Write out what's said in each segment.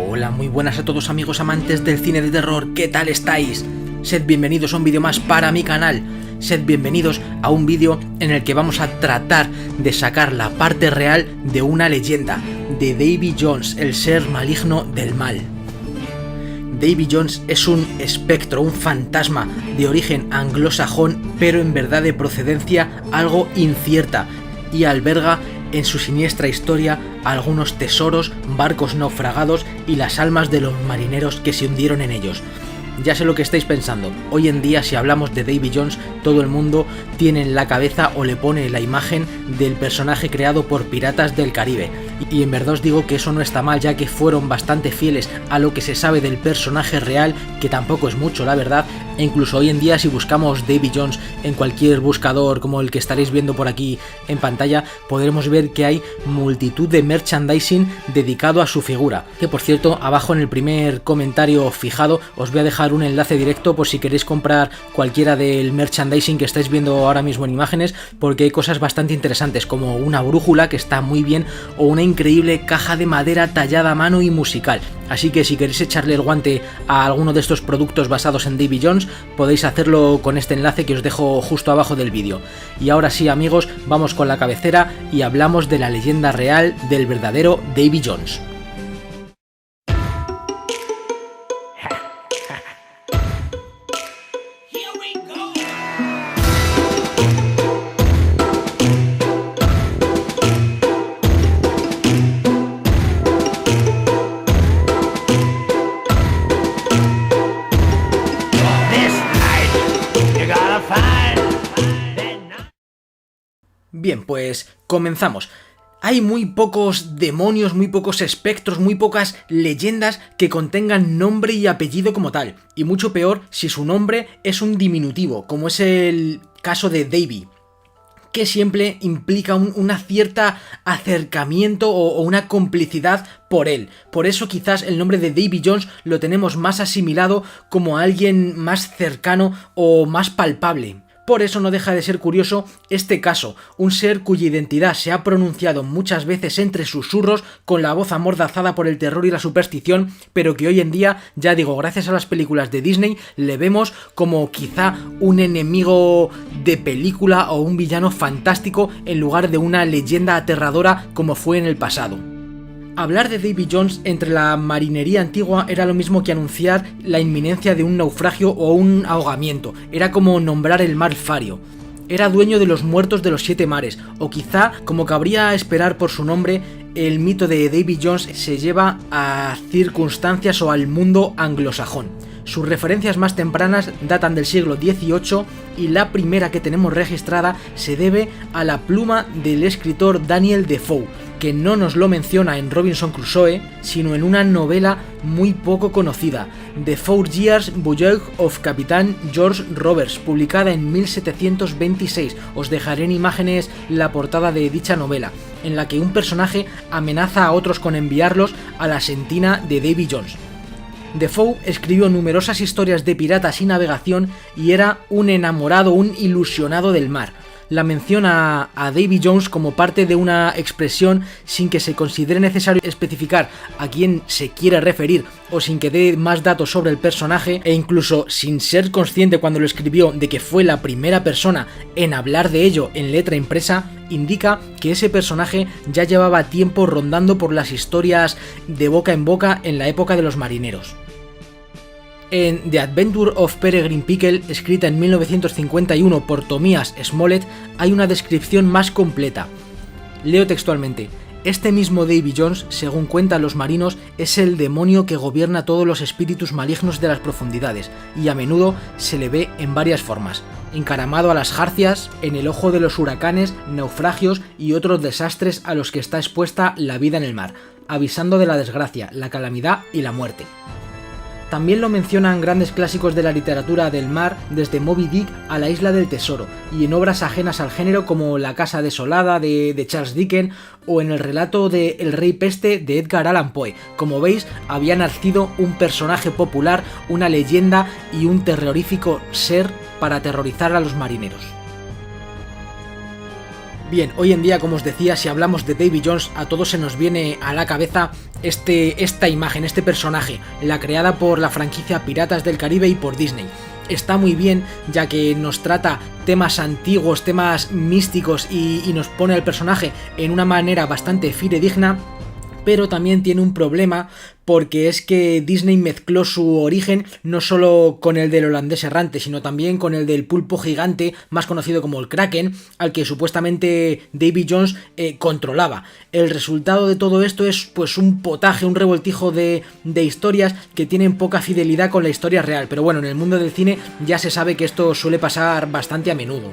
Hola, muy buenas a todos amigos amantes del cine de terror, ¿qué tal estáis? Sed bienvenidos a un vídeo más para mi canal. Sed bienvenidos a un vídeo en el que vamos a tratar de sacar la parte real de una leyenda, de Davy Jones, el ser maligno del mal. Davy Jones es un espectro, un fantasma de origen anglosajón, pero en verdad de procedencia algo incierta, y alberga en su siniestra historia algunos tesoros, barcos naufragados y las almas de los marineros que se hundieron en ellos. Ya sé lo que estáis pensando, hoy en día si hablamos de Davy Jones todo el mundo tiene en la cabeza o le pone la imagen del personaje creado por Piratas del Caribe, y en verdad os digo que eso no está mal, ya que fueron bastante fieles a lo que se sabe del personaje real, que tampoco es mucho la verdad, e incluso hoy en día si buscamos Davy Jones en cualquier buscador como el que estaréis viendo por aquí en pantalla, podremos ver que hay multitud de merchandising dedicado a su figura, que por cierto abajo en el primer comentario fijado os voy a dejar un enlace directo por si queréis comprar cualquiera del merchandising que estáis viendo ahora mismo en imágenes, porque hay cosas bastante interesantes como una brújula que está muy bien o una increíble caja de madera tallada a mano y musical. Así que si queréis echarle el guante a alguno de estos productos basados en Davy Jones, podéis hacerlo con este enlace que os dejo justo abajo del vídeo. Y ahora sí amigos, vamos con la cabecera y hablamos de la leyenda real del verdadero Davy Jones. Bien, pues comenzamos. Hay muy pocos demonios, muy pocos espectros, muy pocas leyendas que contengan nombre y apellido como tal, y mucho peor si su nombre es un diminutivo, como es el caso de Davy, que siempre implica una cierta acercamiento o una complicidad por él. Por eso quizás el nombre de Davy Jones lo tenemos más asimilado como a alguien más cercano o más palpable. Por eso no deja de ser curioso este caso, un ser cuya identidad se ha pronunciado muchas veces entre susurros con la voz amordazada por el terror y la superstición, pero que hoy en día, ya digo, gracias a las películas de Disney, le vemos como quizá un enemigo de película o un villano fantástico en lugar de una leyenda aterradora como fue en el pasado. Hablar de Davy Jones entre la marinería antigua era lo mismo que anunciar la inminencia de un naufragio o un ahogamiento, era como nombrar el mar Fario. Era dueño de los muertos de los 7 mares, o quizá, como cabría esperar por su nombre, el mito de Davy Jones se lleva a circunstancias o al mundo anglosajón. Sus referencias más tempranas datan del siglo XVIII y la primera que tenemos registrada se debe a la pluma del escritor Daniel Defoe, que no nos lo menciona en Robinson Crusoe, sino en una novela muy poco conocida, The 4 Years Voyage of Captain George Roberts, publicada en 1726. Os dejaré en imágenes la portada de dicha novela, en la que un personaje amenaza a otros con enviarlos a la sentina de Davy Jones. Defoe escribió numerosas historias de piratas y navegación y era un enamorado, un ilusionado del mar. La menciona a Davy Jones como parte de una expresión sin que se considere necesario especificar a quién se quiere referir o sin que dé más datos sobre el personaje, e incluso sin ser consciente cuando lo escribió de que fue la primera persona en hablar de ello en letra impresa, indica que ese personaje ya llevaba tiempo rondando por las historias de boca en boca en la época de los marineros. En The Adventure of Peregrine Pickle, escrita en 1951 por Thomas Smollett, hay una descripción más completa. Leo textualmente: este mismo Davy Jones, según cuentan los marinos, es el demonio que gobierna todos los espíritus malignos de las profundidades, y a menudo se le ve en varias formas: encaramado a las jarcias, en el ojo de los huracanes, naufragios y otros desastres a los que está expuesta la vida en el mar, avisando de la desgracia, la calamidad y la muerte. También lo mencionan grandes clásicos de la literatura del mar, desde Moby Dick a La Isla del Tesoro, y en obras ajenas al género como La Casa Desolada de Charles Dickens o en el relato de El Rey Peste de Edgar Allan Poe. Como veis, había nacido un personaje popular, una leyenda y un terrorífico ser para aterrorizar a los marineros. Bien, hoy en día, como os decía, si hablamos de Davy Jones, a todos se nos viene a la cabeza esta imagen, este personaje, la creada por la franquicia Piratas del Caribe y por Disney. Está muy bien, ya que nos trata temas antiguos, temas místicos y nos pone al personaje en una manera bastante fidedigna, pero también tiene un problema, porque es que Disney mezcló su origen no solo con el del holandés errante, sino también con el del pulpo gigante, más conocido como el Kraken, al que supuestamente Davy Jones controlaba. El resultado de todo esto es pues un potaje, un revoltijo de historias que tienen poca fidelidad con la historia real, pero bueno, en el mundo del cine ya se sabe que esto suele pasar bastante a menudo.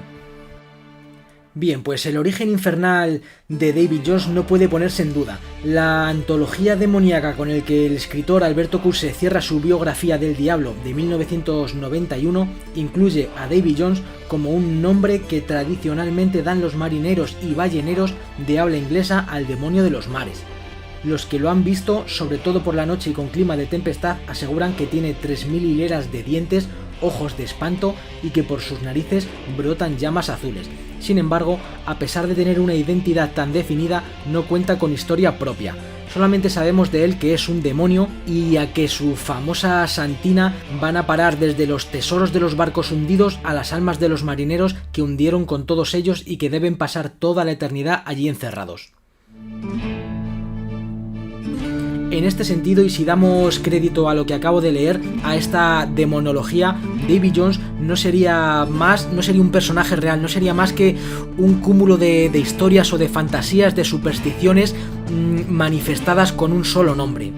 Bien, pues el origen infernal de Davy Jones no puede ponerse en duda. La antología demoníaca con el que el escritor Alberto Curse cierra su biografía del diablo de 1991 incluye a Davy Jones como un nombre que tradicionalmente dan los marineros y balleneros de habla inglesa al demonio de los mares. Los que lo han visto, sobre todo por la noche y con clima de tempestad, aseguran que tiene 3000 hileras de dientes, ojos de espanto y que por sus narices brotan llamas azules. Sin embargo, a pesar de tener una identidad tan definida, no cuenta con historia propia. Solamente sabemos de él que es un demonio y a que su famosa santina van a parar desde los tesoros de los barcos hundidos a las almas de los marineros que hundieron con todos ellos y que deben pasar toda la eternidad allí encerrados. En este sentido, y si damos crédito a lo que acabo de leer, a esta demonología, Davy Jones no sería un personaje real, no sería más que un cúmulo de historias o de fantasías, de supersticiones manifestadas con un solo nombre.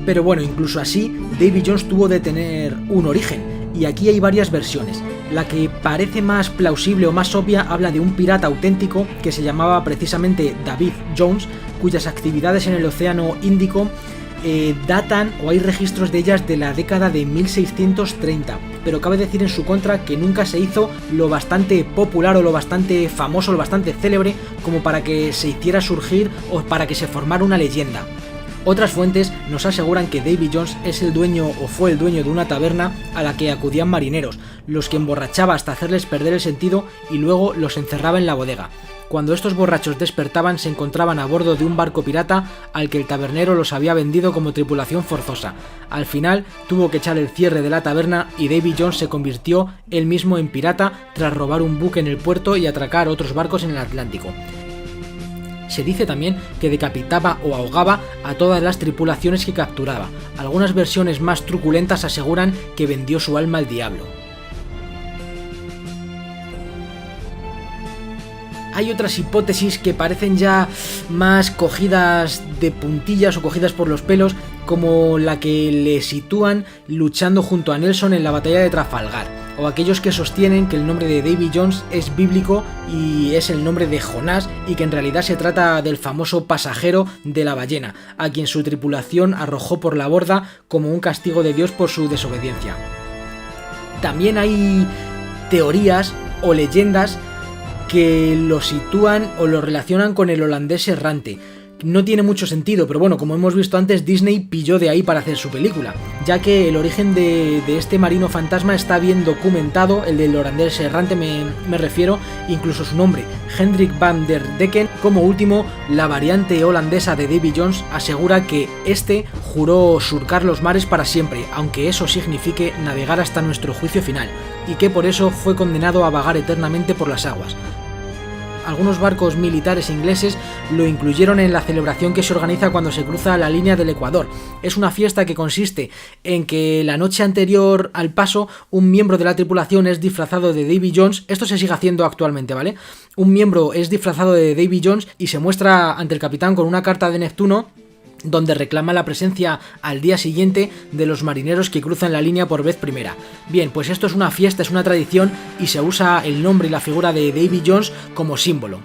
Pero bueno, incluso así, Davy Jones tuvo de tener un origen, y aquí hay varias versiones. La que parece más plausible o más obvia habla de un pirata auténtico que se llamaba precisamente David Jones, cuyas actividades en el Océano Índico datan, o hay registros de ellas, de la década de 1630, pero cabe decir en su contra que nunca se hizo lo bastante popular o lo bastante famoso, lo bastante célebre como para que se hiciera surgir o para que se formara una leyenda. Otras fuentes nos aseguran que Davy Jones es el dueño o fue el dueño de una taberna a la que acudían marineros, los que emborrachaba hasta hacerles perder el sentido y luego los encerraba en la bodega. Cuando estos borrachos despertaban se encontraban a bordo de un barco pirata al que el tabernero los había vendido como tripulación forzosa. Al final tuvo que echar el cierre de la taberna y Davy Jones se convirtió él mismo en pirata tras robar un buque en el puerto y atracar otros barcos en el Atlántico. Se dice también que decapitaba o ahogaba a todas las tripulaciones que capturaba. Algunas versiones más truculentas aseguran que vendió su alma al diablo. Hay otras hipótesis que parecen ya más cogidas de puntillas o cogidas por los pelos, como la que le sitúan luchando junto a Nelson en la batalla de Trafalgar, o aquellos que sostienen que el nombre de Davy Jones es bíblico y es el nombre de Jonás y que en realidad se trata del famoso pasajero de la ballena, a quien su tripulación arrojó por la borda como un castigo de Dios por su desobediencia. También hay teorías o leyendas que lo sitúan o lo relacionan con el holandés errante. No tiene mucho sentido, pero bueno, como hemos visto antes, Disney pilló de ahí para hacer su película, ya que el origen de este marino fantasma está bien documentado, el del holandés errante me refiero, incluso su nombre, Hendrik van der Decken. Como último, la variante holandesa de Davy Jones asegura que este juró surcar los mares para siempre, aunque eso signifique navegar hasta nuestro juicio final, y que por eso fue condenado a vagar eternamente por las aguas. Algunos barcos militares ingleses lo incluyeron en la celebración que se organiza cuando se cruza la línea del Ecuador. Es una fiesta que consiste en que la noche anterior al paso un miembro de la tripulación es disfrazado de Davy Jones. Esto se sigue haciendo actualmente, ¿vale? Un miembro es disfrazado de Davy Jones y se muestra ante el capitán con una carta de Neptuno donde reclama la presencia al día siguiente de los marineros que cruzan la línea por vez primera. Bien, pues esto es una fiesta, es una tradición y se usa el nombre y la figura de Davy Jones como símbolo.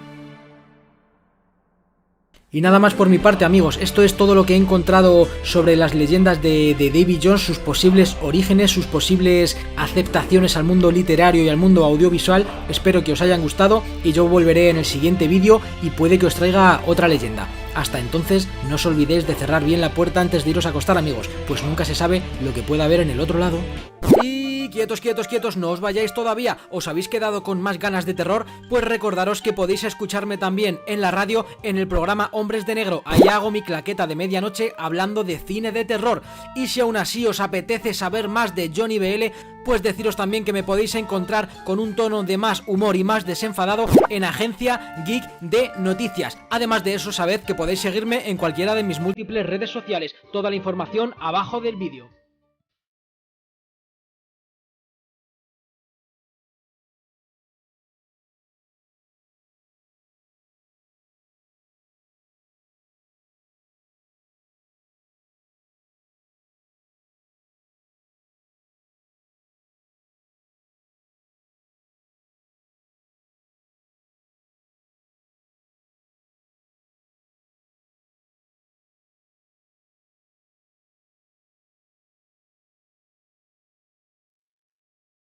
Y nada más por mi parte, amigos, esto es todo lo que he encontrado sobre las leyendas de Davy Jones, sus posibles orígenes, sus posibles aceptaciones al mundo literario y al mundo audiovisual. Espero que os hayan gustado y yo volveré en el siguiente vídeo y puede que os traiga otra leyenda. Hasta entonces, no os olvidéis de cerrar bien la puerta antes de iros a acostar, amigos, pues nunca se sabe lo que pueda haber en el otro lado. Y quietos, no os vayáis todavía. ¿Os habéis quedado con más ganas de terror? Pues recordaros que podéis escucharme también en la radio en el programa Hombres de Negro. Ahí hago mi claqueta de medianoche hablando de cine de terror. Y si aún así os apetece saber más de Johnny BL, pues deciros también que me podéis encontrar con un tono de más humor y más desenfadado en Agencia Geek de Noticias. Además de eso, sabed que podéis seguirme en cualquiera de mis múltiples redes sociales. Toda la información abajo del vídeo.